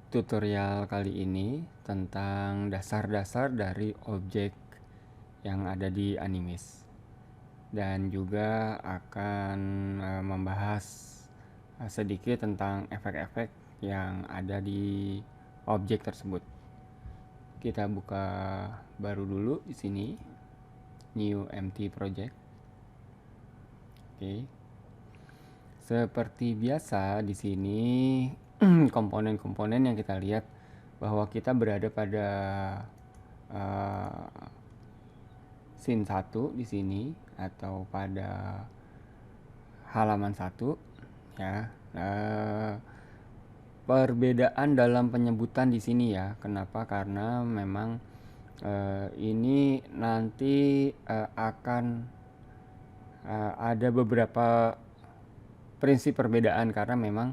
tutorial kali ini tentang dasar-dasar dari objek yang ada di Animis, dan juga akan membahas sedikit tentang efek-efek yang ada di objek tersebut. Kita buka baru dulu di sini, new empty project. Oke. Seperti biasa di sini komponen-komponen yang kita lihat bahwa kita berada pada scene 1 di sini atau pada halaman 1 ya. Perbedaan dalam penyebutan di sini ya. Kenapa? Karena memang ini nanti akan ada beberapa prinsip perbedaan, karena memang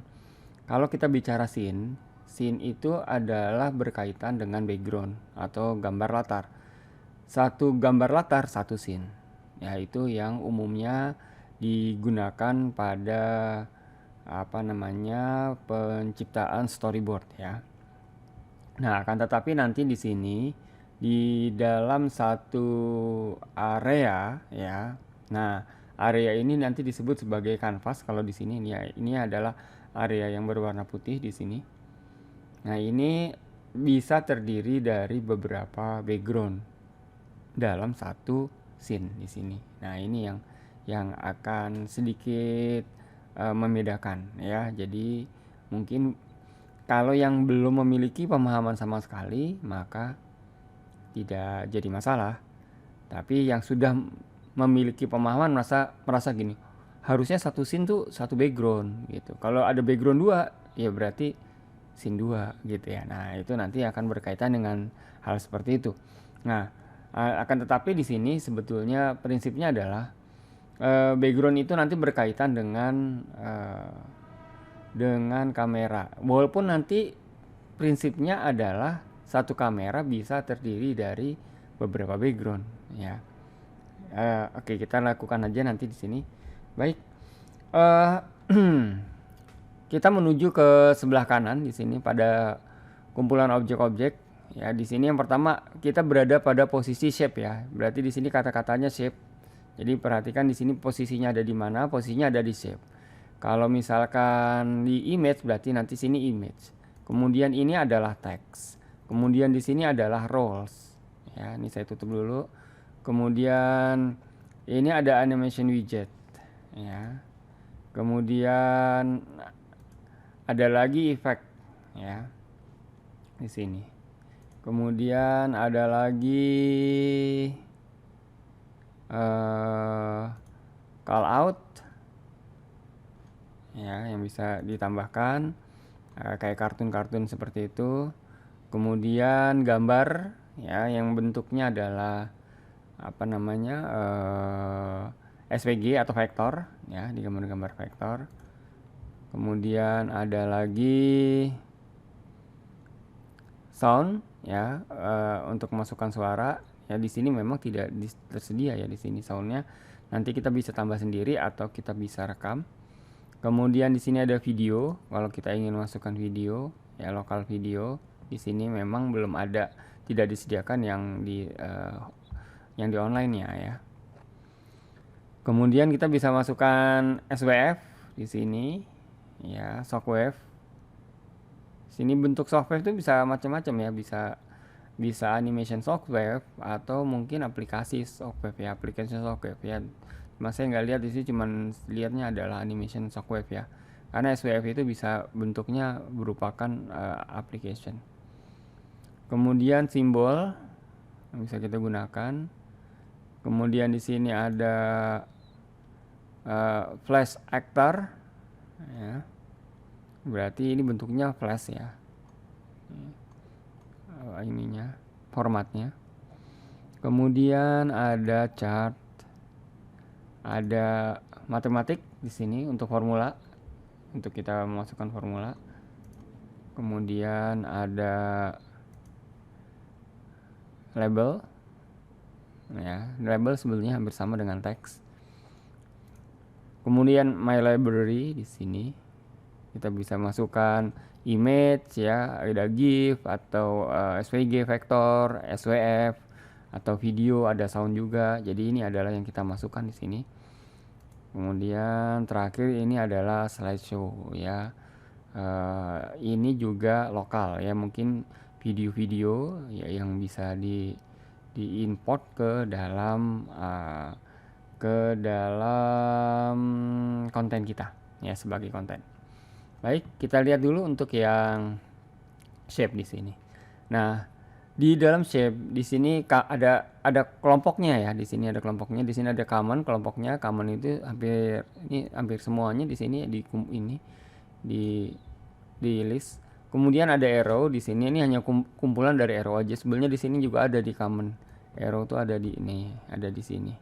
kalau kita bicara scene itu adalah berkaitan dengan background atau gambar latar. Satu gambar latar, satu scene, yaitu yang umumnya digunakan pada penciptaan storyboard ya. Nah, akan tetapi nanti di sini di dalam satu area ya. Nah, area ini nanti disebut sebagai kanvas. Kalau di sini ini adalah area yang berwarna putih di sini. Nah, ini bisa terdiri dari beberapa background dalam satu scene di sini. Nah, ini yang akan sedikit membedakan ya. Jadi mungkin kalau yang belum memiliki pemahaman sama sekali maka tidak jadi masalah. Tapi yang sudah memiliki pemahaman merasa gini, harusnya satu scene tuh satu background gitu. Kalau ada background 2 ya berarti scene 2 gitu ya. Nah, itu nanti akan berkaitan dengan hal seperti itu. Nah, akan tetapi di sini sebetulnya prinsipnya adalah background itu nanti berkaitan dengan kamera. Walaupun nanti prinsipnya adalah satu kamera bisa terdiri dari beberapa background ya. Oke, kita lakukan aja nanti di sini. Baik, kita menuju ke sebelah kanan di sini pada kumpulan objek-objek ya. Di sini yang pertama kita berada pada posisi shape ya. Berarti di sini kata-katanya shape. Jadi perhatikan di sini posisinya ada di mana? Posisinya ada di shape. Kalau misalkan di image berarti nanti sini image. Kemudian ini adalah text. Kemudian di sini adalah roles. Ya, ini saya tutup dulu. Kemudian ini ada animation widget ya. Kemudian ada lagi effect ya di sini. Kemudian ada lagi call out ya, yang bisa ditambahkan kayak kartun-kartun seperti itu. Kemudian gambar ya, yang bentuknya adalah SVG atau vektor ya, di gambar-gambar vektor. Kemudian ada lagi sound ya, untuk memasukkan suara ya. Di sini memang tidak tersedia ya di sini soundnya. Nanti kita bisa tambah sendiri atau kita bisa rekam. Kemudian di sini ada video. Kalau kita ingin masukkan video ya, lokal video, di sini memang belum ada, tidak disediakan yang di online ya. Kemudian kita bisa masukkan SWF di sini ya, shockwave. Sini bentuk shockwave itu bisa macam-macam ya, bisa animation shockwave atau mungkin aplikasi shockwave ya, aplikasi shockwave ya. Mas saya nggak lihat di sini, cuman lihatnya adalah animation shockwave ya. Karena SWF itu bisa bentuknya merupakan application. Kemudian simbol yang bisa kita gunakan. Kemudian di sini ada flash actor ya. Berarti ini bentuknya flash ya. Ininya, formatnya. Kemudian ada chart, ada matematik di sini untuk formula, untuk kita memasukkan formula. Kemudian ada label ya, label sebenarnya hampir sama dengan teks. Kemudian my library di sini Kita bisa masukkan image ya, ada GIF atau SVG, vektor, SWF atau video, ada sound juga. Jadi ini adalah yang kita masukkan di sini. Kemudian terakhir ini adalah slideshow ya. Ini juga lokal ya, mungkin video-video ya yang bisa diimport ke dalam konten kita ya, sebagai konten. Baik, kita lihat dulu untuk yang shape di sini. Nah, di dalam shape di sini ada kelompoknya ya. Di sini ada kelompoknya, di sini ada common kelompoknya. Common itu hampir semuanya di sini di list. Kemudian ada arrow di sini, ini hanya kumpulan dari arrow aja. Sebenarnya di sini juga ada di common. Arrow itu ada di ini, ada di sini.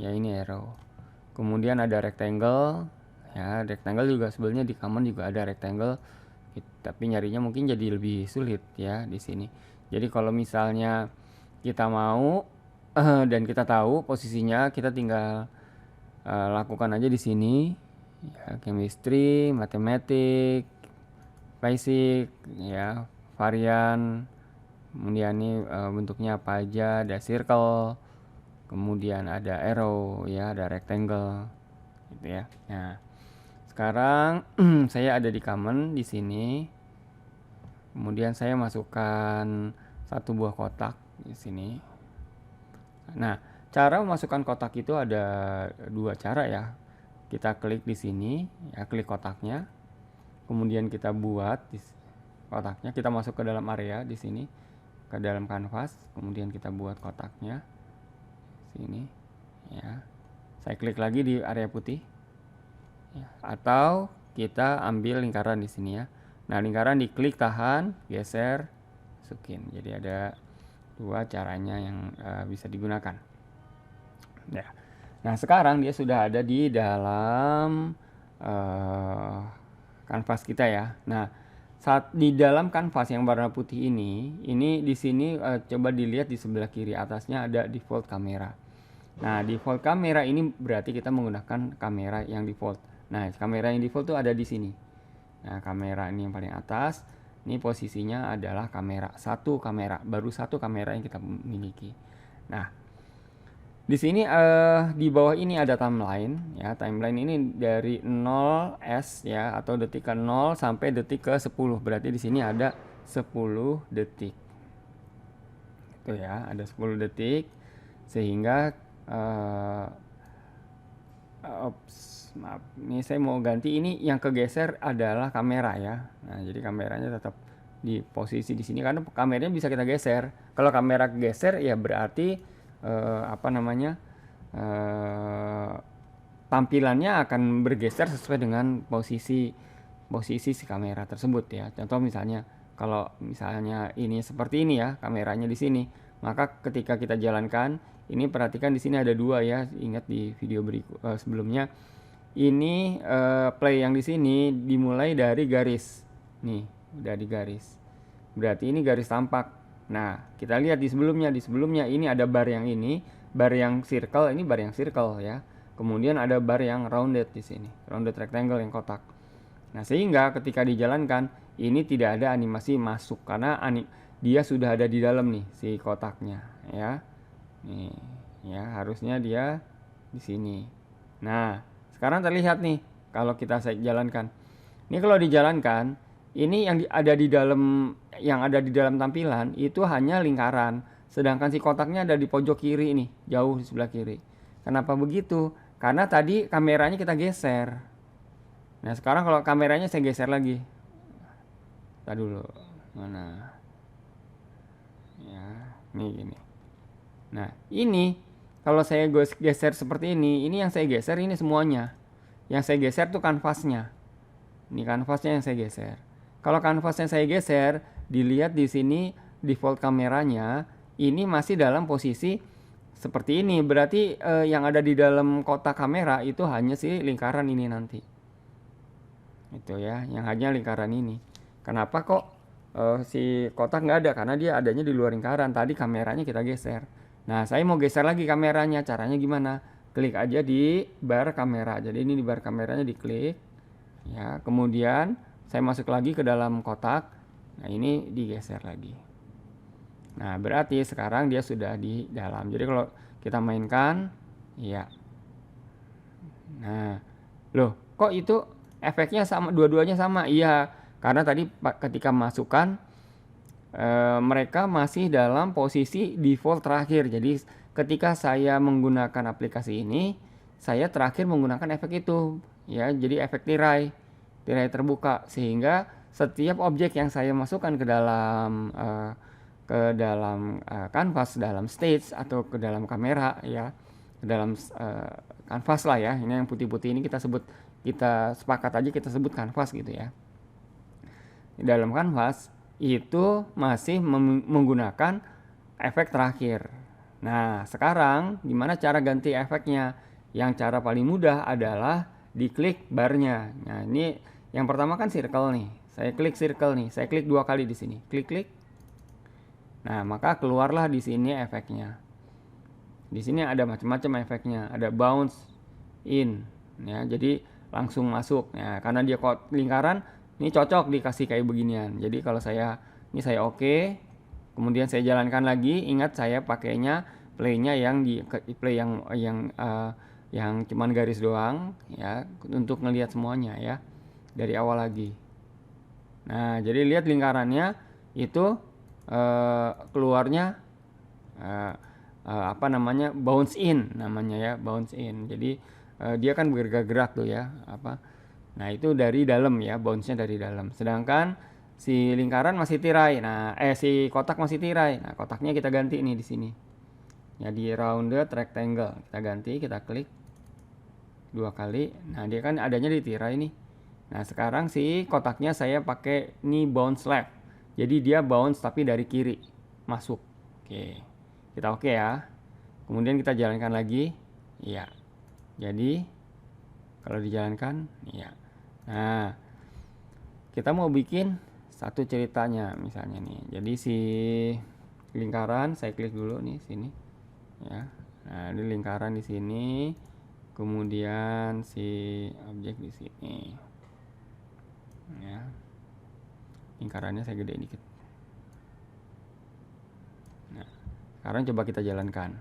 Ya, ini arrow. Kemudian ada rectangle. Ya, rectangle juga sebenarnya di common juga ada rectangle. Tapi nyarinya mungkin jadi lebih sulit ya di sini. Jadi kalau misalnya kita mau dan kita tahu posisinya, kita tinggal lakukan aja di sini. Ya, chemistry, matematik, basic, ya, varian. Kemudian ini bentuknya apa aja, ada circle, kemudian ada arrow, ya, ada rectangle, gitu ya. Nah, sekarang saya ada di common di sini. Kemudian saya masukkan satu buah kotak di sini. Nah, cara memasukkan kotak itu ada dua cara ya. Kita klik di sini, ya, klik kotaknya. Kemudian kita buat kotaknya, kita masuk ke dalam area di sini, ke dalam kanvas. Kemudian kita buat kotaknya sini, ya. Saya klik lagi di area putih. Ya, atau kita ambil lingkaran di sini ya. Nah, lingkaran diklik, tahan, geser, masukin. Jadi ada dua caranya yang bisa digunakan. Ya. Nah, sekarang dia sudah ada di dalam kanvas kita ya. Nah, saat di dalam kanvas yang warna putih ini di sini coba dilihat di sebelah kiri atasnya ada default kamera. Nah, default kamera ini berarti kita menggunakan kamera yang default. Nah, kamera yang default itu ada di sini. Nah, kamera ini yang paling atas. Ini posisinya adalah satu kamera, baru satu kamera yang kita miliki. Nah, di sini di bawah ini ada timeline ya. Timeline ini dari 0s ya, atau detik ke 0 sampai detik ke 10. Berarti di sini ada 10 detik. Itu ya, ada 10 detik sehingga maaf, ini saya mau ganti, ini yang kegeser adalah kamera ya. Nah, jadi kameranya tetap di posisi di sini karena kameranya bisa kita geser. Kalau kamera geser ya berarti tampilannya akan bergeser sesuai dengan posisi si kamera tersebut ya. Contoh misalnya kalau misalnya ini seperti ini ya, kameranya di sini, maka ketika kita jalankan ini, perhatikan di sini ada dua ya. Ingat di video sebelumnya, ini play yang di sini dimulai dari garis. Nih, udah di garis. Berarti ini garis tampak. Nah, kita lihat di sebelumnya ini ada bar yang ini, bar yang circle, ini bar yang circle ya. Kemudian ada bar yang rounded di sini, rounded rectangle yang kotak. Nah, sehingga ketika dijalankan ini tidak ada animasi masuk karena dia sudah ada di dalam nih si kotaknya ya. Nih, ya, harusnya dia di sini. Nah, sekarang terlihat nih kalau kita jalankan. Ini kalau dijalankan, ini yang ada di dalam tampilan itu hanya lingkaran, sedangkan si kotaknya ada di pojok kiri nih, jauh di sebelah kiri. Kenapa begitu? Karena tadi kameranya kita geser. Nah, sekarang kalau kameranya saya geser lagi. Tadi dulu. Mana? Ya, nih gini. Nah, ini kalau saya geser seperti ini yang saya geser ini semuanya. Yang saya geser tuh kanvasnya. Ini kanvasnya yang saya geser. Kalau kanvasnya saya geser, dilihat di sini default kameranya ini masih dalam posisi seperti ini. Berarti yang ada di dalam kotak kamera itu hanya si lingkaran ini nanti. Itu ya, yang hanya lingkaran ini. Kenapa kok si kotak nggak ada? Karena dia adanya di luar lingkaran. Tadi kameranya kita geser. Nah, saya mau geser lagi kameranya. Caranya gimana? Klik aja di bar kamera. Jadi ini di bar kameranya diklik. ya. Kemudian saya masuk lagi ke dalam kotak. Nah, ini digeser lagi. Nah, berarti sekarang dia sudah di dalam. Jadi kalau kita mainkan, ya. Nah, loh, kok itu efeknya sama, dua-duanya sama? Iya, karena tadi ketika masukkan mereka masih dalam posisi default terakhir. Jadi ketika saya menggunakan aplikasi ini, saya terakhir menggunakan efek itu, ya. Jadi efek tirai terbuka, sehingga setiap objek yang saya masukkan ke dalam canvas, dalam stage atau ke dalam kamera, ya, ke dalam canvas lah ya. Ini yang putih-putih ini kita sepakat aja kita sebut canvas gitu ya. Di dalam canvas itu masih menggunakan efek terakhir. Nah, sekarang gimana cara ganti efeknya? Yang cara paling mudah adalah diklik barnya. Nah, ini yang pertama kan circle nih. Saya klik circle nih. Saya klik 2 kali di sini. Klik-klik. Nah, maka keluarlah di sini efeknya. Di sini ada macam-macam efeknya. Ada bounce in, ya. Jadi langsung masuk. Ya, karena dia lingkaran, ini cocok dikasih kayak beginian. Jadi kalau saya oke, kemudian saya jalankan lagi. Ingat saya pakainya playnya yang yang cuman garis doang, ya, untuk ngelihat semuanya ya dari awal lagi. Nah, jadi lihat lingkarannya itu keluarnya apa namanya, bounce in namanya ya, bounce in. Jadi dia kan bergerak tuh ya, apa. Nah, itu dari dalam ya, bounce-nya dari dalam. Sedangkan si lingkaran masih tirai. Nah, si kotak masih tirai. Nah, kotaknya kita ganti nih di sini. Ya, di rounded rectangle. Kita ganti, kita klik 2 kali. Nah, dia kan adanya di tirai nih. Nah, sekarang si kotaknya saya pakai nih bounce left. Jadi dia bounce tapi dari kiri masuk. Oke. Kita oke ya. Kemudian kita jalankan lagi. Iya. Jadi kalau dijalankan, iya. Nah, kita mau bikin satu ceritanya misalnya nih. Jadi si lingkaran saya klik dulu nih sini, ya. Nah, ini lingkaran di sini, kemudian si objek di sini, ya. Lingkarannya saya gede dikit. Nah, sekarang coba kita jalankan.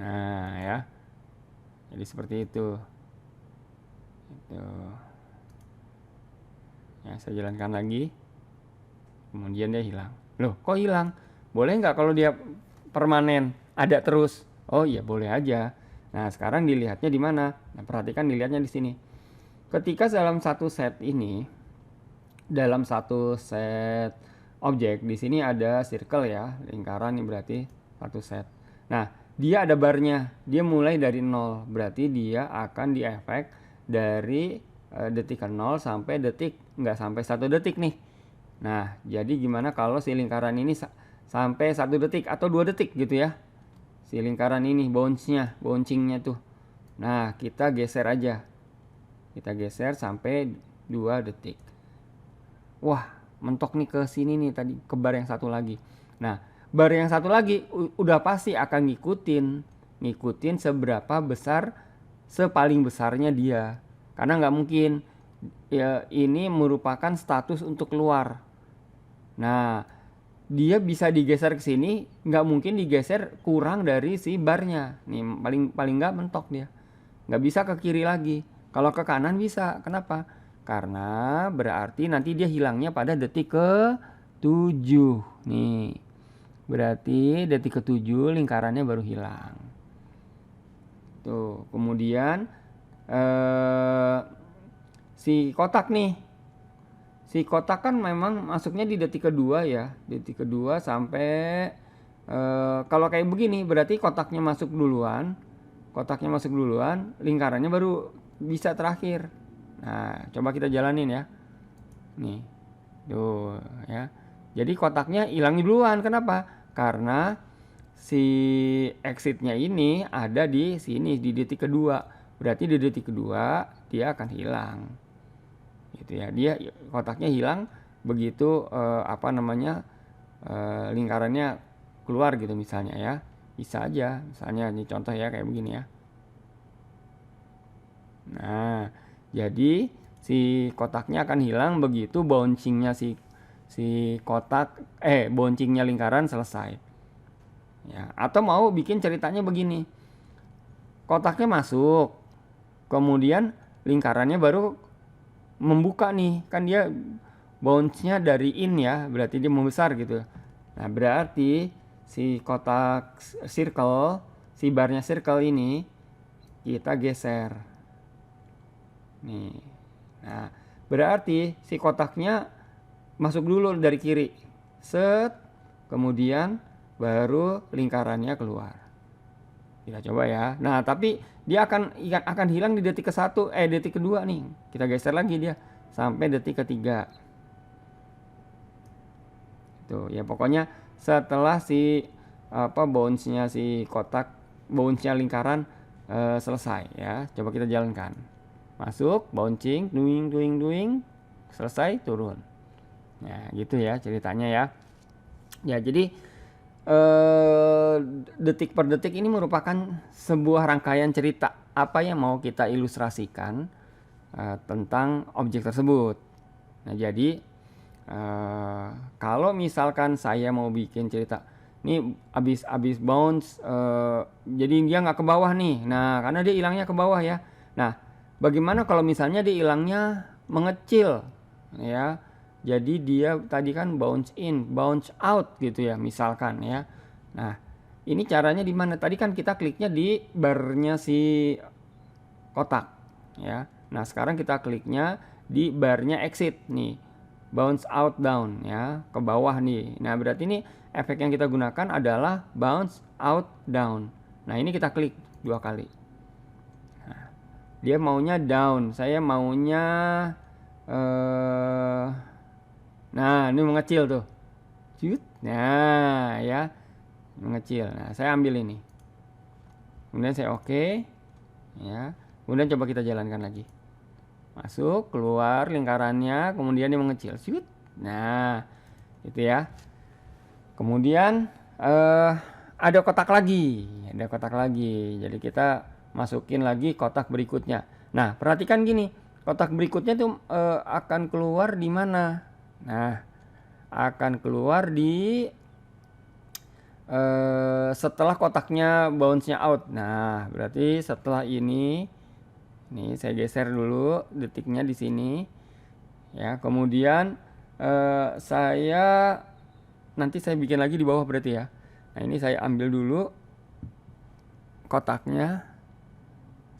Nah, ya. Jadi seperti itu. Ya, saya jalankan lagi. Kemudian dia hilang. Loh, kok hilang? Boleh nggak kalau dia permanen, ada terus? Oh iya, boleh aja. Nah, sekarang dilihatnya di mana? Nah, perhatikan dilihatnya di sini. Ketika dalam satu set objek, di sini ada circle ya, lingkaran ini berarti satu set. Nah, dia ada barnya. Dia mulai dari 0, berarti dia akan diefek dari detik ke 0 sampai nggak sampai 1 detik nih. Nah, jadi gimana kalau si lingkaran ini sampai 1 detik atau 2 detik gitu ya. Si lingkaran ini bouncingnya tuh. Nah, kita geser aja. Kita geser sampai 2 detik. Wah, mentok nih ke sini nih tadi, ke bar yang satu lagi. Nah, bar yang satu lagi udah pasti akan ngikutin seberapa besar, sepaling besarnya dia. Karena nggak mungkin ya, ini merupakan status untuk keluar. Nah, dia bisa digeser ke sini, nggak mungkin digeser kurang dari si barnya. Nih paling nggak mentok dia. Nggak bisa ke kiri lagi. Kalau ke kanan bisa. Kenapa? Karena berarti nanti dia hilangnya pada detik ke 7. Nih. Berarti detik ke 7 lingkarannya baru hilang. Tuh, kemudian si kotak nih. Si kotak kan memang masuknya di detik kedua ya. Detik kedua sampai kalau kayak begini berarti kotaknya masuk duluan. Lingkarannya baru bisa terakhir. Nah, coba kita jalanin ya. Nih. Tuh, ya. Jadi kotaknya hilang duluan. Kenapa? Karena si exitnya ini ada di sini di detik kedua. Berarti di detik kedua dia akan hilang. Gitu ya. Dia kotaknya hilang begitu lingkarannya keluar gitu misalnya ya. Bisa aja. Misalnya ini contoh ya kayak begini ya. Nah, jadi si kotaknya akan hilang begitu bouncingnya si kotak bouncingnya lingkaran selesai. Ya, atau mau bikin ceritanya begini. Kotaknya masuk, kemudian lingkarannya baru membuka nih. Kan dia bounce-nya dari in ya, berarti dia membesar gitu. Nah, berarti si kotak circle, si barnya circle ini kita geser. Nih. Nah, berarti si kotaknya masuk dulu dari kiri. Set, kemudian baru lingkarannya keluar. Kita coba ya. Nah, tapi dia akan hilang di detik ke-1, detik kedua nih. Kita geser lagi dia sampai detik ketiga. Tuh, ya pokoknya setelah si bounce-nya si kotak, bounce-nya lingkaran selesai ya. Coba kita jalankan. Masuk, bouncing, doing, selesai, turun. Nah, gitu ya ceritanya ya. Ya, jadi detik per detik ini merupakan sebuah rangkaian cerita apa yang mau kita ilustrasikan tentang objek tersebut. Nah, jadi kalau misalkan saya mau bikin cerita, ini abis bounce, jadi dia nggak ke bawah nih. Nah, karena dia hilangnya ke bawah ya. Nah, bagaimana kalau misalnya dia hilangnya mengecil, ya? Jadi dia tadi kan bounce in, bounce out gitu ya, misalkan ya. Nah, ini caranya di mana? Tadi kan kita kliknya di barnya si kotak, ya. Nah, sekarang kita kliknya di barnya exit nih, bounce out down ya, ke bawah nih. Nah, berarti ini efek yang kita gunakan adalah bounce out down. Nah, ini kita klik 2 kali. Nah, dia maunya down, saya maunya nah, ini mengecil tuh. Nah, ya. Mengecil. Nah, saya ambil ini. Kemudian saya oke. Ya. Kemudian coba kita jalankan lagi. Masuk, keluar lingkarannya, kemudian dia mengecil. Nah, itu ya. Kemudian ada kotak lagi. Ada kotak lagi. Jadi kita masukin lagi kotak berikutnya. Nah, perhatikan gini. Kotak berikutnya tuh akan keluar di mana? Nah, akan keluar di setelah kotaknya bounce-nya out. Nah, berarti setelah ini saya geser dulu detiknya di sini. Ya, kemudian nanti saya bikin lagi di bawah berarti ya. Nah, ini saya ambil dulu kotaknya.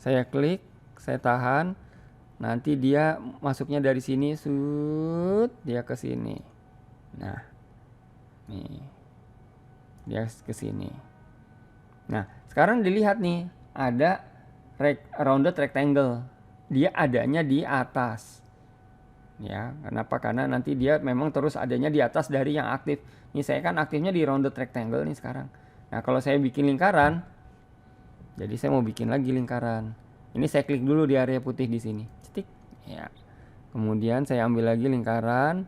Saya klik, saya tahan. Nanti dia masuknya dari sini, dia ke sini. Nah, nih, dia ke sini. Nah, sekarang dilihat nih, ada rounded rectangle. Dia adanya di atas. Ya, kenapa? Karena nanti dia memang terus adanya di atas dari yang aktif. Nih, saya kan aktifnya di rounded rectangle nih sekarang. Nah, kalau saya bikin lingkaran, jadi saya mau bikin lagi lingkaran. Ini saya klik dulu di area putih di sini. Cetik. Ya. Kemudian saya ambil lagi lingkaran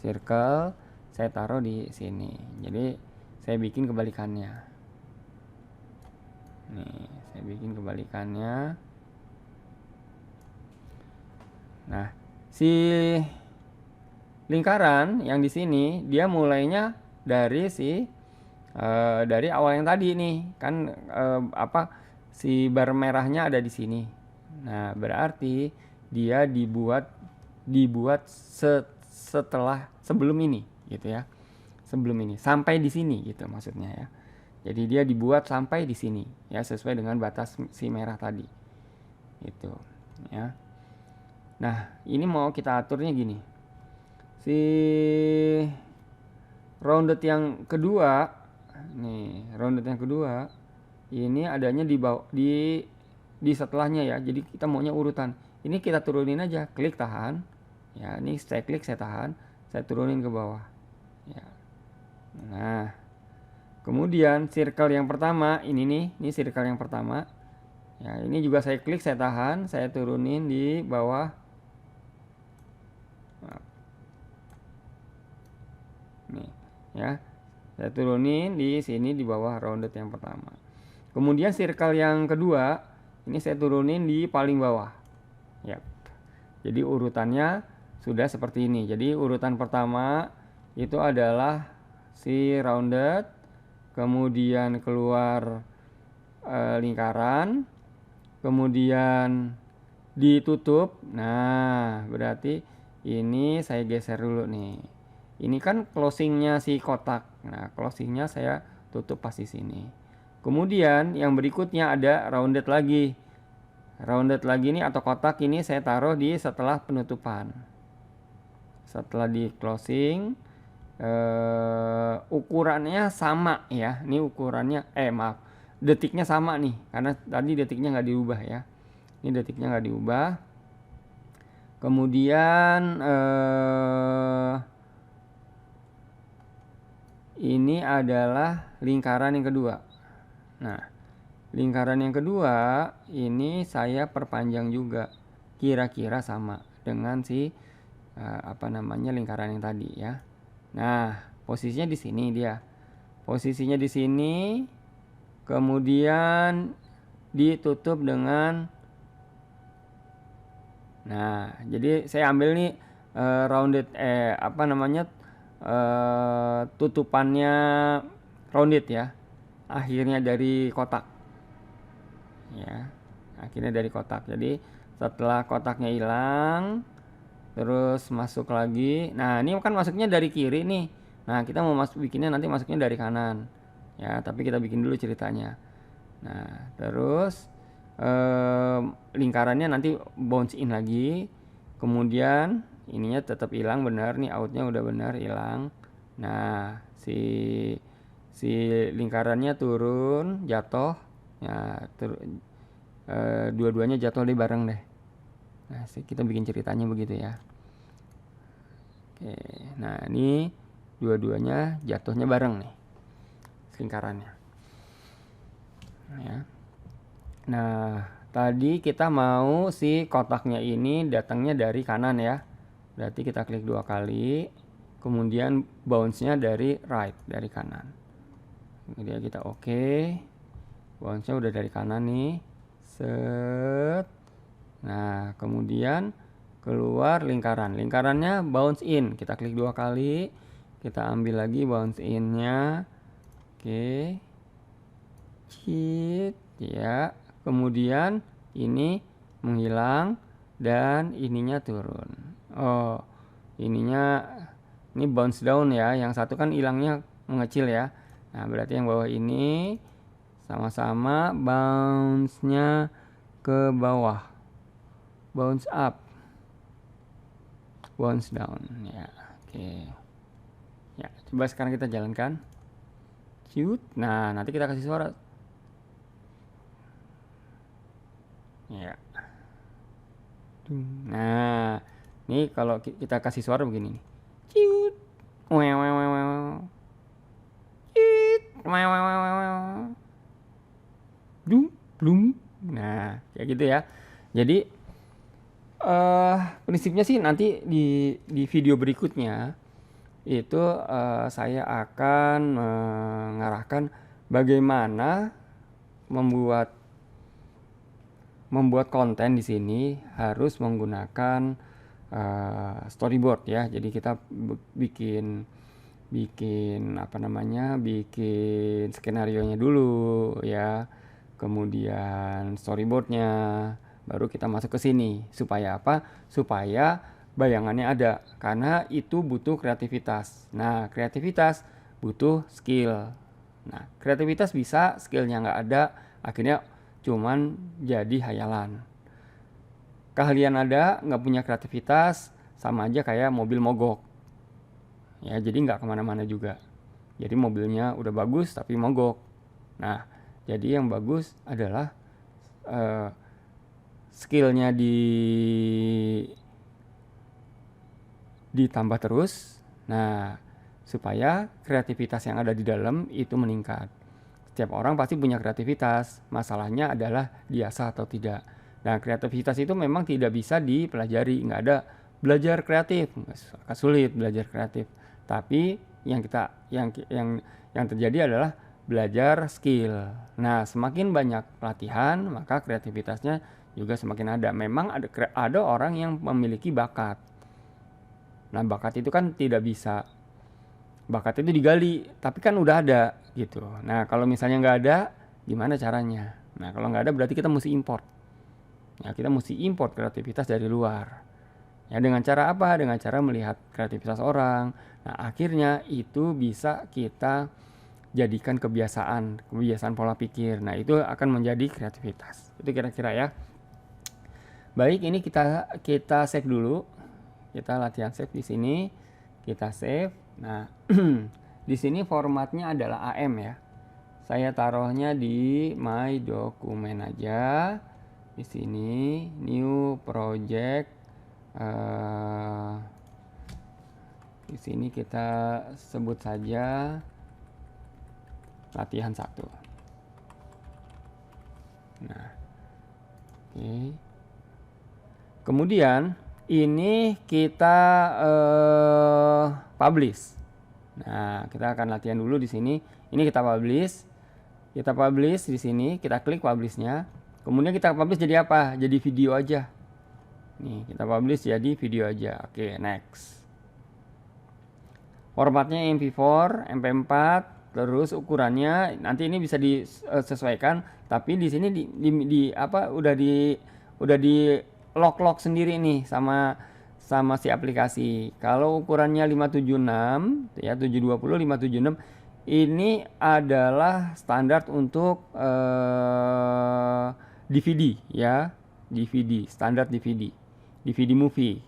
circle, saya taruh di sini. Jadi saya bikin kebalikannya. Nih, saya bikin kebalikannya. Nah, si lingkaran yang di sini dia mulainya dari dari awal yang tadi nih. Kan si bar merahnya ada di sini. Nah, berarti dia dibuat sebelum ini gitu ya. Sebelum ini sampai di sini gitu maksudnya ya. Jadi dia dibuat sampai di sini ya, sesuai dengan batas si merah tadi. Gitu ya. Nah, ini mau kita aturnya gini. Si rounded yang kedua ini adanya di setelahnya ya. Jadi kita maunya urutan. Ini kita turunin aja, klik tahan. Ya, ini saya klik, saya tahan, saya turunin ke bawah. Ya. Nah, kemudian circle yang pertama ini circle yang pertama. Ya, ini juga saya klik, saya tahan, saya turunin di bawah. Nih, ya. Saya turunin di sini di bawah rounded yang pertama. Kemudian circle yang kedua, ini saya turunin di paling bawah. Ya. Jadi urutannya sudah seperti ini. Jadi urutan pertama itu adalah si rounded, kemudian keluar lingkaran, kemudian ditutup. Nah, berarti ini saya geser dulu nih. Ini kan closingnya si kotak. Nah, closingnya saya tutup pas di sini. Kemudian yang berikutnya ada rounded lagi. Rounded lagi nih atau kotak ini saya taruh di setelah penutupan. Setelah di closing, ukurannya sama ya. Ini ukurannya, maaf, detiknya sama nih. Karena tadi detiknya nggak diubah ya. Ini detiknya nggak diubah. Kemudian ini adalah lingkaran yang kedua. Nah, lingkaran yang kedua ini saya perpanjang juga, kira-kira sama dengan si lingkaran yang tadi ya. Nah, posisinya di sini dia. Posisinya di sini, kemudian ditutup dengan. Nah, jadi saya ambil nih rounded tutupannya rounded ya. Akhirnya dari kotak. Ya. Akhirnya dari kotak. Jadi setelah kotaknya hilang, terus masuk lagi. Nah, ini kan masuknya dari kiri nih. Nah, kita mau bikinnya nanti masuknya dari kanan. Ya, tapi kita bikin dulu ceritanya. Nah, terus lingkarannya nanti bounce in lagi. Kemudian ininya tetap hilang benar nih, outnya udah benar hilang. Nah, si lingkarannya turun, jatuh. Ya, dua-duanya jatuh deh bareng deh. Nah, kita bikin ceritanya begitu ya. Oke, nah ini dua-duanya jatuhnya bareng nih lingkarannya. Ya. Nah, tadi kita mau si kotaknya ini datangnya dari kanan ya. Berarti kita klik 2 kali, kemudian bounce-nya dari right, dari kanan. Kemudian kita oke. Bounce-nya udah dari kanan nih. Set. Nah, kemudian keluar lingkaran. Lingkarannya bounce in. Kita klik 2 kali. Kita ambil lagi bounce in-nya. Oke. Cheat ya. Kemudian ini menghilang dan ininya turun. Oh, ini bounce down ya. Yang satu kan hilangnya mengecil ya. Nah, berarti yang bawah ini sama-sama bounce-nya ke bawah. Bounce up. Bounce down ya. Oke. Ya, coba sekarang kita jalankan. Shoot. Nah, nanti kita kasih suara. Ya. Nah, ini kalau kita kasih suara begini nih. Shoot. Blum. Nah, kayak gitu ya. Jadi prinsipnya sih nanti di video berikutnya itu saya akan mengarahkan bagaimana membuat konten di sini harus menggunakan storyboard ya. Jadi kita bikin bikin skenarionya dulu ya, kemudian storyboardnya, baru kita masuk ke sini. Supaya apa? Supaya bayangannya ada, karena itu butuh kreativitas. Nah, kreativitas butuh skill. Nah, kreativitas bisa, skillnya nggak ada, akhirnya cuman jadi hayalan. Keahlian ada, nggak punya kreativitas, sama aja kayak mobil mogok. Ya, jadi nggak kemana-mana juga. Jadi mobilnya udah bagus tapi mogok. Nah, jadi yang bagus adalah skillnya ditambah terus. Nah, supaya kreativitas yang ada di dalam itu meningkat. Setiap orang pasti punya kreativitas. Masalahnya adalah diasah atau tidak. Nah, kreativitas itu memang tidak bisa dipelajari. Nggak ada belajar kreatif. Nggak sulit belajar kreatif. Tapi yang terjadi adalah belajar skill. Nah, semakin banyak latihan, maka kreativitasnya juga semakin ada. Memang ada orang yang memiliki bakat. Nah, bakat itu kan tidak bisa, bakat itu digali, tapi kan udah ada gitu. Nah, kalau misalnya nggak ada, gimana caranya? Nah, kalau nggak ada berarti kita mesti import. Ya, kita mesti import kreativitas dari luar. Ya, dengan cara apa? Dengan cara melihat kreativitas orang. Nah, akhirnya itu bisa kita jadikan kebiasaan pola pikir. Nah, itu akan menjadi kreativitas. Itu kira-kira ya. Baik, ini kita save dulu. Kita latihan save di sini. Kita save. Nah, di sini formatnya adalah AM ya. Saya taruhnya di My Document aja. Di sini New Project. Di sini kita sebut saja latihan 1. Nah, oke. Kemudian ini kita publish. Nah, kita akan latihan dulu di sini. Ini kita publish. Kita publish di sini, kita klik publishnya. Kemudian kita publish jadi apa? Jadi video aja. Nih, kita publish jadi video aja. Oke, next. Formatnya MP4, MP4, terus ukurannya nanti ini bisa disesuaikan, tapi di sini udah di lock sendiri nih sama si aplikasi. Kalau ukurannya 576 ya, 720 576 ini adalah standar untuk DVD ya, DVD, standar DVD movie.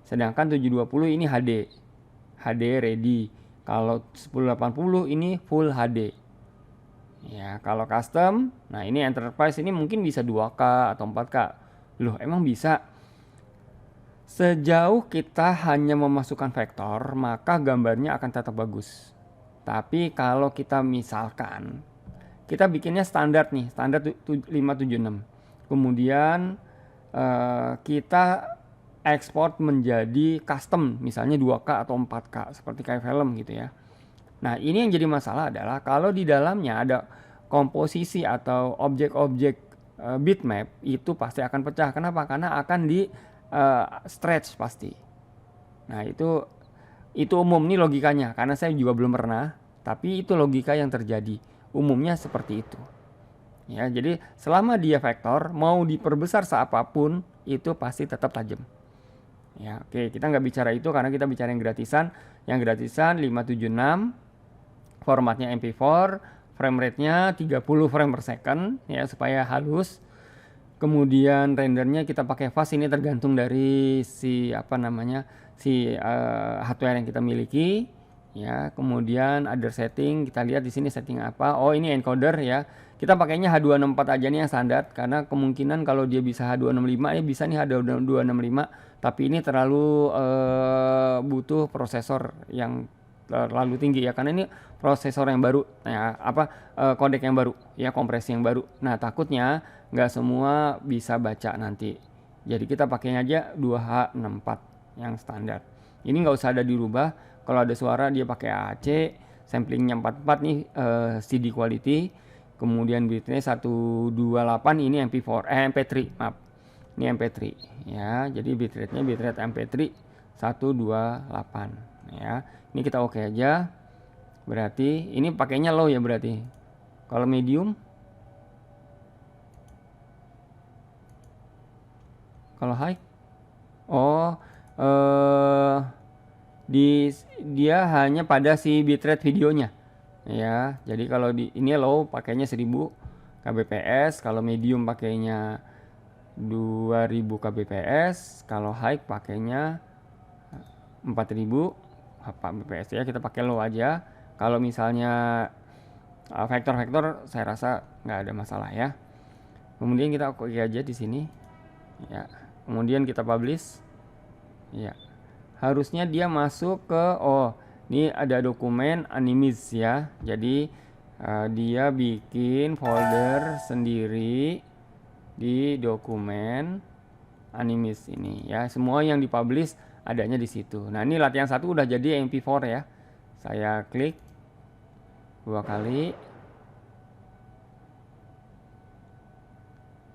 Sedangkan 720 ini HD ready. Kalau 1080 ini full HD. Ya, kalau custom, nah ini enterprise ini mungkin bisa 2K atau 4K. Loh, emang bisa? Sejauh kita hanya memasukkan vektor, maka gambarnya akan tetap bagus. Tapi kalau kita misalkan kita bikinnya standar nih, standar 576. Kemudian kita ekspor menjadi custom, misalnya 2K atau 4K seperti kayak film gitu ya. Nah, ini yang jadi masalah adalah kalau di dalamnya ada komposisi atau objek-objek bitmap, itu pasti akan pecah. Kenapa? Karena akan di stretch pasti. Nah, itu umum nih logikanya, karena saya juga belum pernah, tapi itu logika yang terjadi. Umumnya seperti itu. Ya, jadi selama dia vektor mau diperbesar seapapun itu pasti tetap tajam. Ya, oke, kita nggak bicara itu karena kita bicara yang gratisan. Yang gratisan 576, formatnya MP4, frame rate-nya 30 frame per second ya supaya halus. Kemudian rendernya kita pakai fast, ini tergantung dari si hardware yang kita miliki. Ya, kemudian other setting, kita lihat di sini setting apa. Oh, ini encoder ya. Kita pakainya H264 aja nih yang standar karena kemungkinan kalau dia bisa H265 ya bisa nih H265, tapi ini terlalu butuh prosesor yang terlalu tinggi ya karena ini prosesor yang baru ya, kodek yang baru ya, kompresi yang baru. Nah, takutnya nggak semua bisa baca nanti. Jadi kita pakainya aja 2H64 yang standar. Ini nggak usah ada dirubah. Kalau ada suara dia pakai AAC, samplingnya 44 nih, CD quality, kemudian bitrate 128, ini MP3, maaf. Ini MP3 ya. Jadi bitrate MP3 128 ya. Ini kita oke aja. Berarti ini pakainya low ya berarti. Kalau medium, kalau high, dia hanya pada si bitrate videonya ya. Jadi kalau ini low pakainya 1000 kbps, kalau medium pakainya 2000 kbps, kalau high pakainya 4000 kbps ya. Kita pakai low aja. Kalau misalnya vektor saya rasa nggak ada masalah ya. Kemudian kita oke aja di sini ya. Kemudian kita publish ya. Harusnya dia masuk ke ini ada dokumen Animis ya. Jadi dia bikin folder sendiri di dokumen Animis ini ya. Semua yang dipublish adanya di situ. Nah, ini latihan 1 udah jadi MP4 ya. Saya klik 2 kali.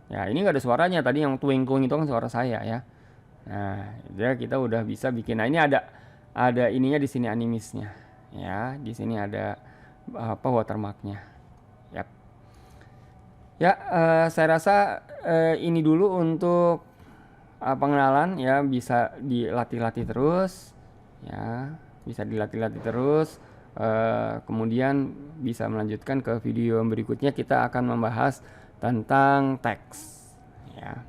Ya, ini nggak ada suaranya. Tadi yang tuing-tuing itu kan suara saya ya. Nah, ya kita udah bisa bikin. Nah, ini ada ininya di sini animisnya. Ya, di sini ada apa watermarknya. Yap. Ya, saya rasa ini dulu untuk pengenalan ya, bisa dilatih-latih terus ya, bisa dilatih-latih terus. Kemudian bisa melanjutkan ke video berikutnya, kita akan membahas tentang teks ya.